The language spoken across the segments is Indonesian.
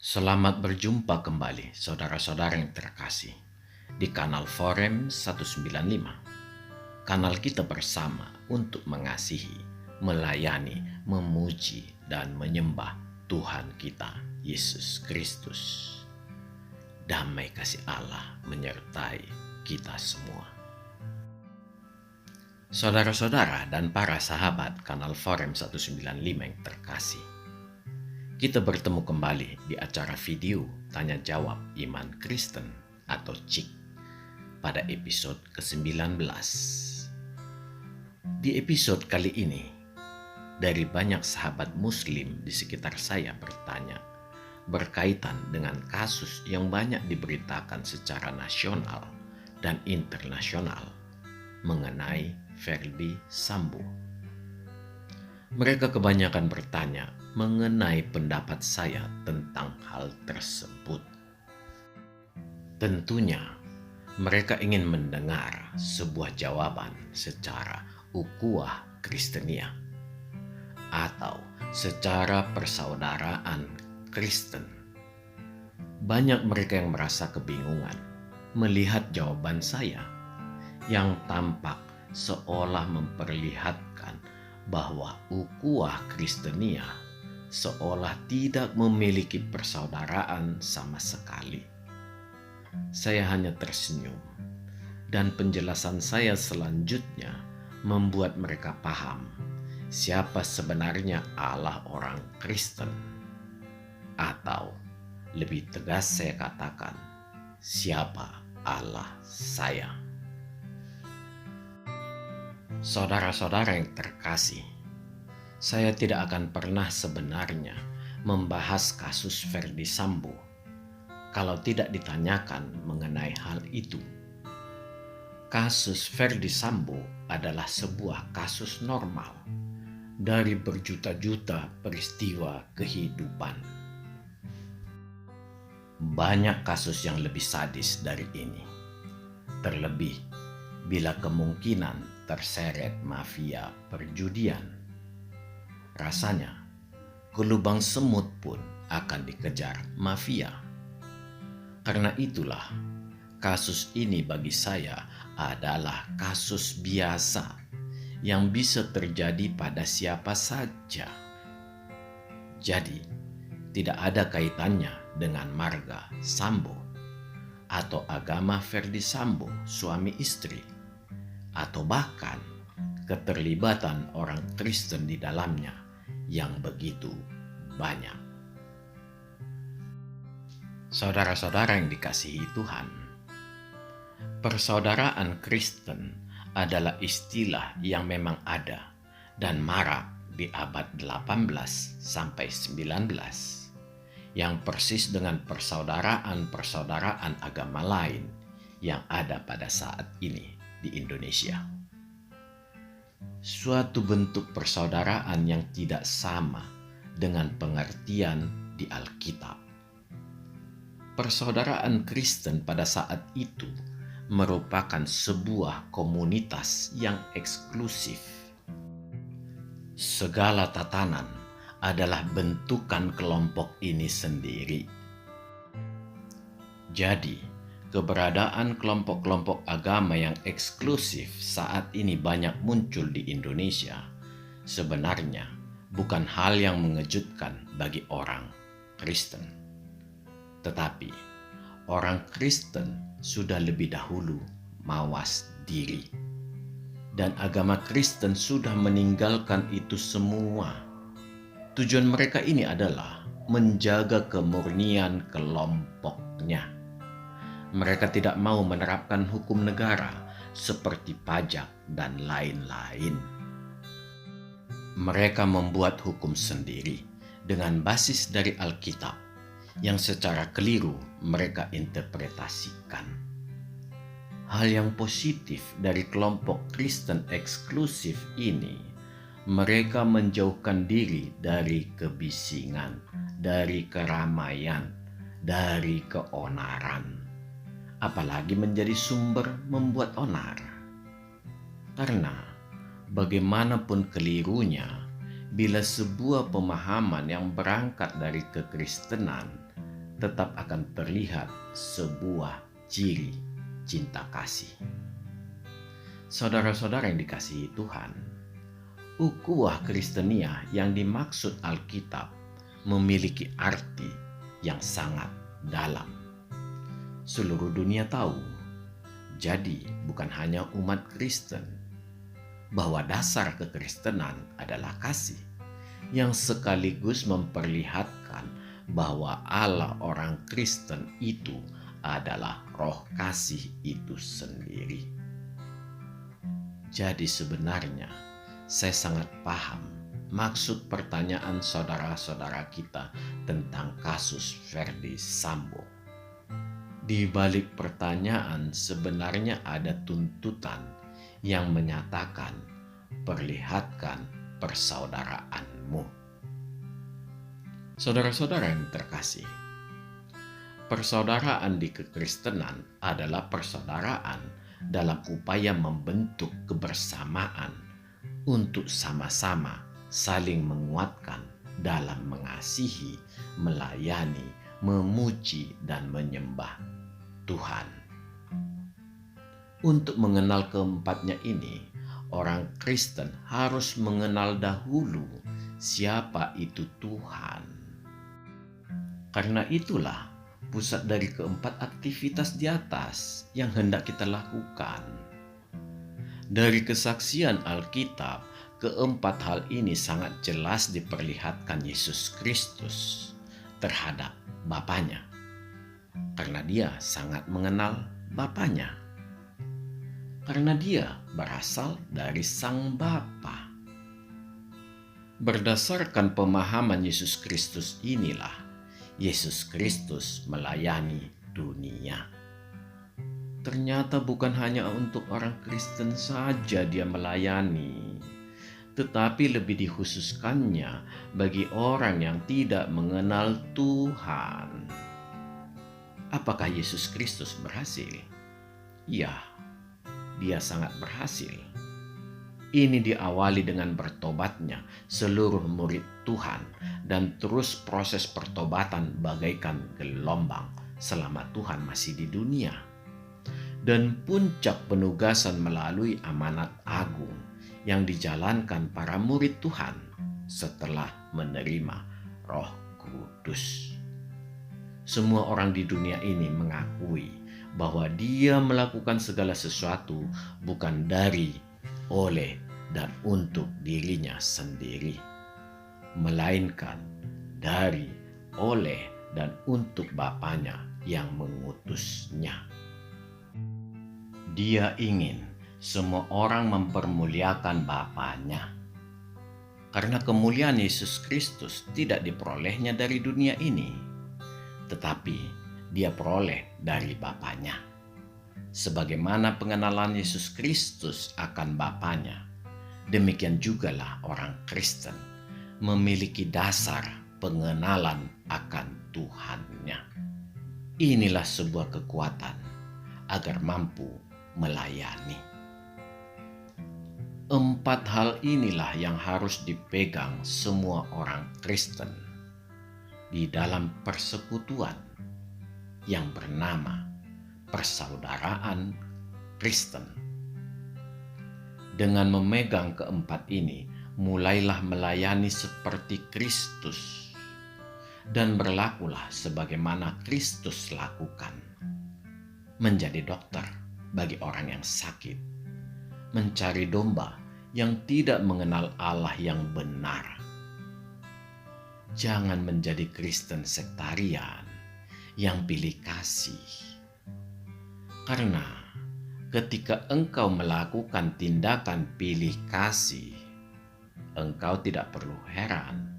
Selamat berjumpa kembali saudara-saudara yang terkasih di kanal Forem 195. Kanal kita bersama untuk mengasihi, melayani, memuji, dan menyembah Tuhan kita, Yesus Kristus. Damai kasih Allah menyertai kita semua. Saudara-saudara dan para sahabat kanal Forem 195 yang terkasih, kita bertemu kembali di acara video Tanya Jawab Iman Kristen atau CIK pada episode ke-19. Di episode kali ini, dari banyak sahabat muslim di sekitar saya bertanya berkaitan dengan kasus yang banyak diberitakan secara nasional dan internasional mengenai Ferdy Sambo. Mereka kebanyakan bertanya mengenai pendapat saya tentang hal tersebut. Tentunya, mereka ingin mendengar sebuah jawaban secara ukhuwah Kristenia atau secara persaudaraan Kristen. Banyak mereka yang merasa kebingungan melihat jawaban saya yang tampak seolah memperlihatkan bahwa ukhuwah Kristenia seolah tidak memiliki persaudaraan sama sekali. Saya hanya tersenyum, dan penjelasan saya selanjutnya membuat mereka paham siapa sebenarnya Allah orang Kristen, atau lebih tegas saya katakan, siapa Allah saya. Saudara-saudara yang terkasih, saya tidak akan pernah sebenarnya membahas kasus Ferdy Sambo kalau tidak ditanyakan mengenai hal itu. Kasus Ferdy Sambo adalah sebuah kasus normal dari berjuta-juta peristiwa kehidupan. Banyak kasus yang lebih sadis dari ini, terlebih bila kemungkinan terseret mafia perjudian. Rasanya, ke lubang semut pun akan dikejar mafia. Karena itulah, kasus ini bagi saya adalah kasus biasa yang bisa terjadi pada siapa saja. Jadi, tidak ada kaitannya dengan marga Sambo atau agama Ferdy Sambo, suami istri, atau bahkan keterlibatan orang Kristen di dalamnya yang begitu banyak. Saudara-saudara yang dikasihi Tuhan, persaudaraan Kristen adalah istilah yang memang ada dan marak di abad 18 sampai 19 yang persis dengan persaudaraan-persaudaraan agama lain yang ada pada saat ini di Indonesia. Suatu bentuk persaudaraan yang tidak sama dengan pengertian di Alkitab. Persaudaraan Kristen pada saat itu merupakan sebuah komunitas yang eksklusif. Segala tatanan adalah bentukan kelompok ini sendiri. Jadi, keberadaan kelompok-kelompok agama yang eksklusif saat ini banyak muncul di Indonesia sebenarnya bukan hal yang mengejutkan bagi orang Kristen. Tetapi orang Kristen sudah lebih dahulu mawas diri, dan agama Kristen sudah meninggalkan itu semua. Tujuan mereka ini adalah menjaga kemurnian kelompoknya. Mereka tidak mau menerapkan hukum negara seperti pajak dan lain-lain. Mereka membuat hukum sendiri dengan basis dari Alkitab yang secara keliru mereka interpretasikan. Hal yang positif dari kelompok Kristen eksklusif ini, mereka menjauhkan diri dari kebisingan, dari keramaian, dari keonaran, apalagi menjadi sumber membuat onar. Karena bagaimanapun kelirunya, bila sebuah pemahaman yang berangkat dari kekristenan tetap akan terlihat sebuah ciri cinta kasih. Saudara-saudara yang dikasihi Tuhan, ukhuwah Kristenia yang dimaksud Alkitab memiliki arti yang sangat dalam. Seluruh dunia tahu, jadi bukan hanya umat Kristen, bahwa dasar kekristenan adalah kasih yang sekaligus memperlihatkan bahwa Allah orang Kristen itu adalah roh kasih itu sendiri. Jadi sebenarnya saya sangat paham maksud pertanyaan saudara-saudara kita tentang kasus Verdi Sambo. Di balik pertanyaan sebenarnya ada tuntutan yang menyatakan perlihatkan persaudaraanmu. Saudara-saudara yang terkasih, persaudaraan di kekristenan adalah persaudaraan dalam upaya membentuk kebersamaan untuk sama-sama saling menguatkan dalam mengasihi, melayani, memuji, dan menyembah Tuhan. Untuk mengenal keempatnya ini, orang Kristen harus mengenal dahulu siapa itu Tuhan. Karena itulah pusat dari keempat aktivitas di atas yang hendak kita lakukan. Dari kesaksian Alkitab, keempat hal ini sangat jelas diperlihatkan Yesus Kristus terhadap Bapanya, karena dia sangat mengenal Bapanya, karena dia berasal dari Sang Bapa. Berdasarkan pemahaman Yesus Kristus inilah Yesus Kristus melayani dunia. Ternyata bukan hanya untuk orang Kristen saja dia melayani, tetapi lebih dikhususkannya bagi orang yang tidak mengenal Tuhan. Apakah Yesus Kristus berhasil? Ya, dia sangat berhasil. Ini diawali dengan bertobatnya seluruh murid Tuhan dan terus proses pertobatan bagaikan gelombang selama Tuhan masih di dunia. Dan puncak penugasan melalui amanat agung yang dijalankan para murid Tuhan setelah menerima Roh Kudus. Semua orang di dunia ini mengakui bahwa dia melakukan segala sesuatu bukan dari, oleh, dan untuk dirinya sendiri, melainkan dari, oleh, dan untuk Bapanya yang mengutusnya. Dia ingin semua orang mempermuliakan Bapanya, karena kemuliaan Yesus Kristus tidak diperolehnya dari dunia ini, tetapi dia peroleh dari Bapanya. Sebagaimana pengenalan Yesus Kristus akan Bapanya, demikian jugalah orang Kristen memiliki dasar pengenalan akan Tuhannya. Inilah sebuah kekuatan agar mampu melayani. Empat hal inilah yang harus dipegang semua orang Kristen di dalam persekutuan yang bernama persaudaraan Kristen. Dengan memegang keempat ini, mulailah melayani seperti Kristus dan berlakulah sebagaimana Kristus lakukan. Menjadi dokter bagi orang yang sakit, mencari domba yang tidak mengenal Allah yang benar. Jangan menjadi Kristen sektarian yang pilih kasih. Karena ketika engkau melakukan tindakan pilih kasih, engkau tidak perlu heran.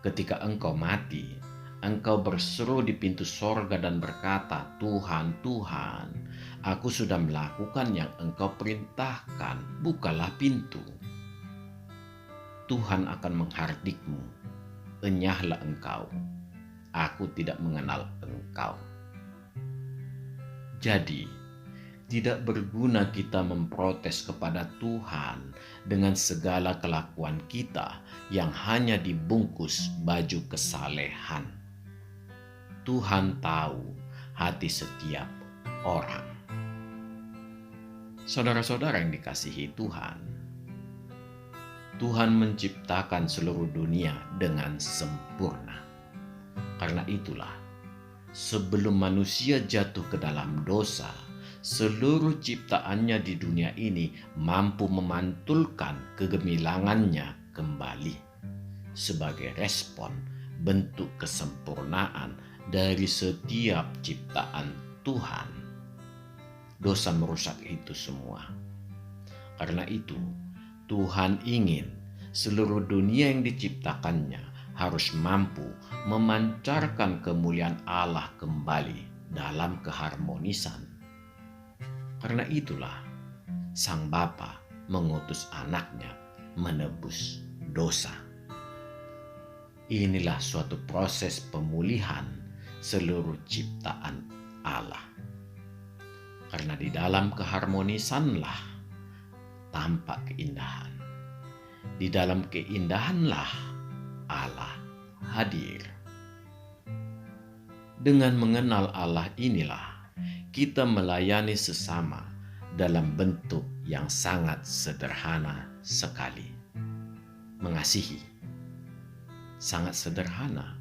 Ketika engkau mati, engkau berseru di pintu sorga dan berkata, "Tuhan, Tuhan, aku sudah melakukan yang engkau perintahkan, bukalah pintu." Tuhan akan menghardikmu, "Enyahlah engkau, aku tidak mengenal engkau." Jadi, tidak berguna kita memprotes kepada Tuhan dengan segala kelakuan kita yang hanya dibungkus baju kesalehan. Tuhan tahu hati setiap orang. Saudara-saudara yang dikasihi Tuhan, Tuhan menciptakan seluruh dunia dengan sempurna. Karena itulah, sebelum manusia jatuh ke dalam dosa, seluruh ciptaannya di dunia ini mampu memantulkan kegemilangannya kembali sebagai respon bentuk kesempurnaan dari setiap ciptaan Tuhan. Dosa merusak itu semua. Karena itu, Tuhan ingin seluruh dunia yang diciptakannya harus mampu memancarkan kemuliaan Allah kembali dalam keharmonisan. Karena itulah Sang Bapa mengutus anaknya menebus dosa. Inilah suatu proses pemulihan seluruh ciptaan Allah. Karena di dalam keharmonisanlah tampak keindahan. Di dalam keindahanlah Allah hadir. Dengan mengenal Allah inilah kita melayani sesama dalam bentuk yang sangat sederhana sekali. Mengasihi. Sangat sederhana,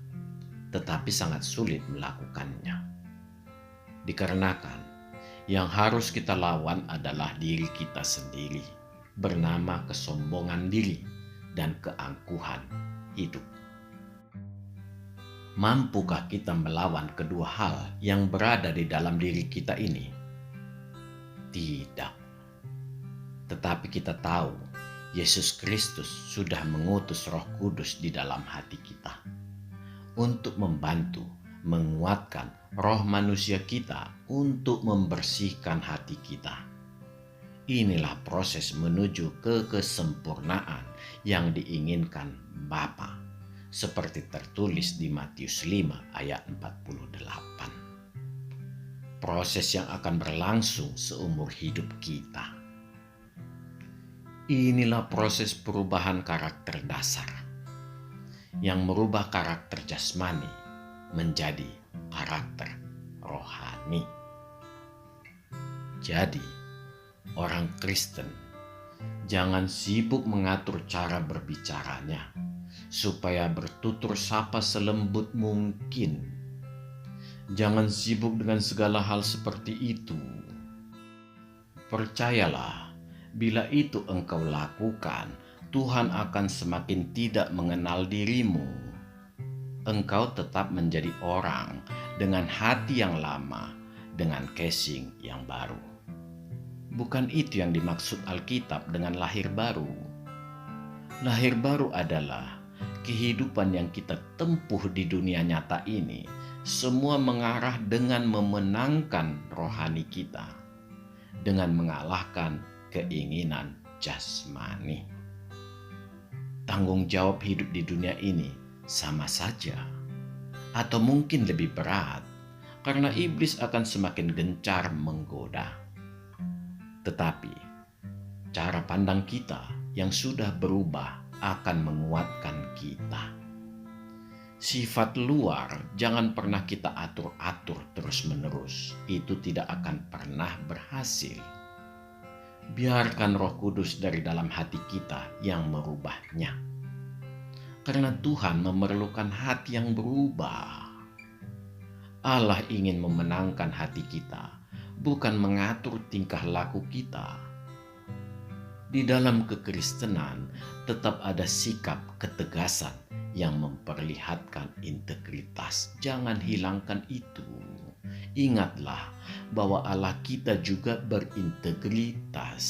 tetapi sangat sulit melakukannya. Dikarenakan yang harus kita lawan adalah diri kita sendiri, bernama kesombongan diri dan keangkuhan hidup. Mampukah kita melawan kedua hal yang berada di dalam diri kita ini? Tidak. Tetapi kita tahu Yesus Kristus sudah mengutus Roh Kudus di dalam hati kita untuk membantu, menguatkan roh manusia kita untuk membersihkan hati kita. Inilah proses menuju ke kesempurnaan yang diinginkan Bapa, seperti tertulis di Matius 5 ayat 48. Proses yang akan berlangsung seumur hidup kita. Inilah proses perubahan karakter dasar yang merubah karakter jasmani menjadi karakter rohani. Jadi, orang Kristen jangan sibuk mengatur cara berbicaranya supaya bertutur sapa selembut mungkin. Jangan sibuk dengan segala hal seperti itu. Percayalah, bila itu engkau lakukan, Tuhan akan semakin tidak mengenal dirimu. Engkau tetap menjadi orang dengan hati yang lama, dengan casing yang baru. Bukan itu yang dimaksud Alkitab dengan lahir baru. Lahir baru adalah kehidupan yang kita tempuh di dunia nyata ini, semua mengarah dengan memenangkan rohani kita, dengan mengalahkan keinginan jasmani. Tanggung jawab hidup di dunia ini sama saja, atau mungkin lebih berat, karena iblis akan semakin gencar menggoda. Tetapi cara pandang kita yang sudah berubah akan menguatkan kita. Sifat luar jangan pernah kita atur-atur terus-menerus. Itu tidak akan pernah berhasil. Biarkan Roh Kudus dari dalam hati kita yang merubahnya. Karena Tuhan memerlukan hati yang berubah. Allah ingin memenangkan hati kita, bukan mengatur tingkah laku kita. Di dalam kekristenan tetap ada sikap ketegasan yang memperlihatkan integritas. Jangan hilangkan itu. Ingatlah bahwa Allah kita juga berintegritas.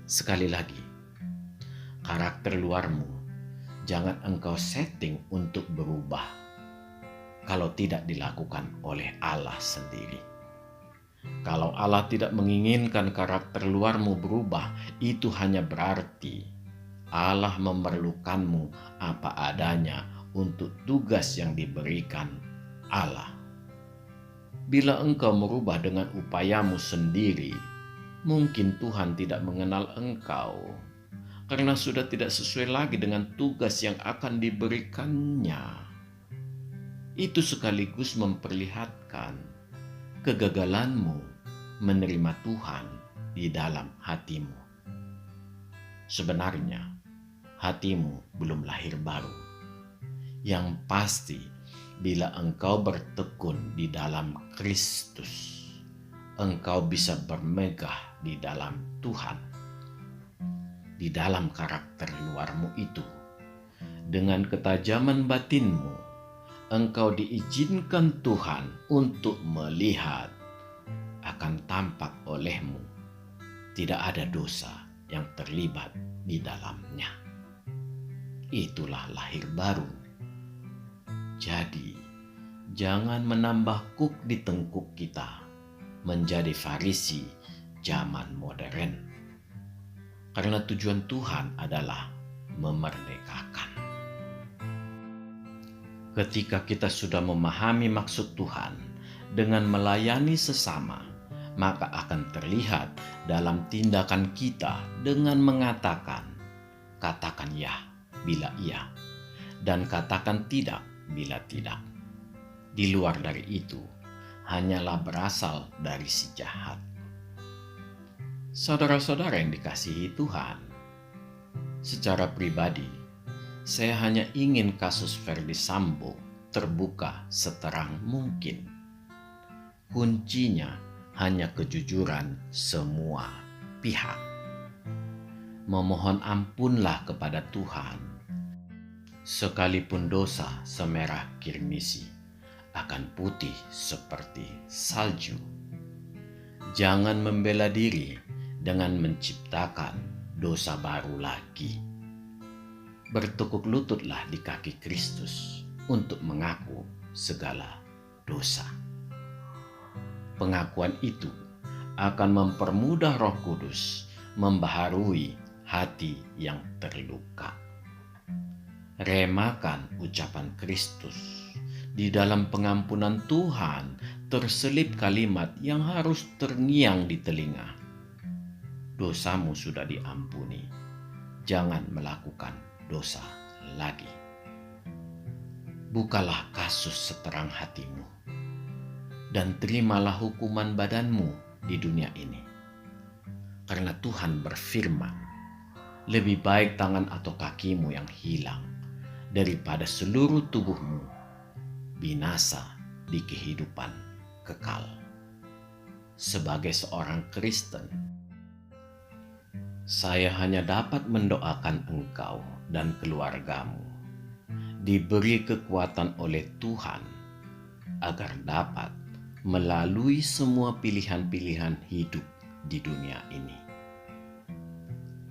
Sekali lagi, karakter luarmu jangan engkau setting untuk berubah kalau tidak dilakukan oleh Allah sendiri. Kalau Allah tidak menginginkan karakter luarmu berubah, itu hanya berarti Allah memerlukanmu apa adanya untuk tugas yang diberikan Allah. Bila engkau merubah dengan upayamu sendiri, mungkin Tuhan tidak mengenal engkau, karena sudah tidak sesuai lagi dengan tugas yang akan diberikannya. itu sekaligus memperlihatkan kegagalanmu menerima Tuhan di dalam hatimu. Sebenarnya, hatimu belum lahir baru. Yang pasti, bila engkau bertekun di dalam Kristus, engkau bisa bermegah di dalam Tuhan, di dalam karakter luarmu itu. Dengan ketajaman batinmu, engkau diizinkan Tuhan untuk melihat akan tampak olehmu tidak ada dosa yang terlibat di dalamnya. Itulah lahir baru. Jadi, jangan menambah kuk di tengkuk kita menjadi Farisi zaman modern. Karena tujuan Tuhan adalah memerdekakan. Ketika kita sudah memahami maksud Tuhan dengan melayani sesama, maka akan terlihat dalam tindakan kita dengan mengatakan, katakan ya bila iya, dan katakan tidak bila tidak. Di luar dari itu, hanyalah berasal dari si jahat. Saudara-saudara yang dikasihi Tuhan, secara pribadi, saya hanya ingin kasus Ferdy Sambo terbuka seterang mungkin. Kuncinya hanya kejujuran semua pihak. Memohon ampunlah kepada Tuhan. Sekalipun dosa semerah kirmisi akan putih seperti salju. Jangan membela diri dengan menciptakan dosa baru lagi. Bertekuk lututlah di kaki Kristus untuk mengaku segala dosa. Pengakuan itu akan mempermudah Roh Kudus membaharui hati yang terluka. Remakan ucapan Kristus. Di dalam pengampunan Tuhan terselip kalimat yang harus terngiang di telinga. Dosamu sudah diampuni. Jangan melakukan dosa lagi. Bukalah kasus seterang hatimu dan terimalah hukuman badanmu di dunia ini. Karena Tuhan berfirman, lebih baik tangan atau kakimu yang hilang daripada seluruh tubuhmu binasa di kehidupan kekal. Sebagai seorang Kristen, saya hanya dapat mendoakan engkau dan keluargamu diberi kekuatan oleh Tuhan agar dapat melalui semua pilihan-pilihan hidup di dunia ini.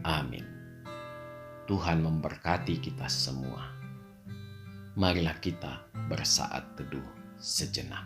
Amin. Tuhan memberkati kita semua. Marilah kita bersaat teduh sejenak.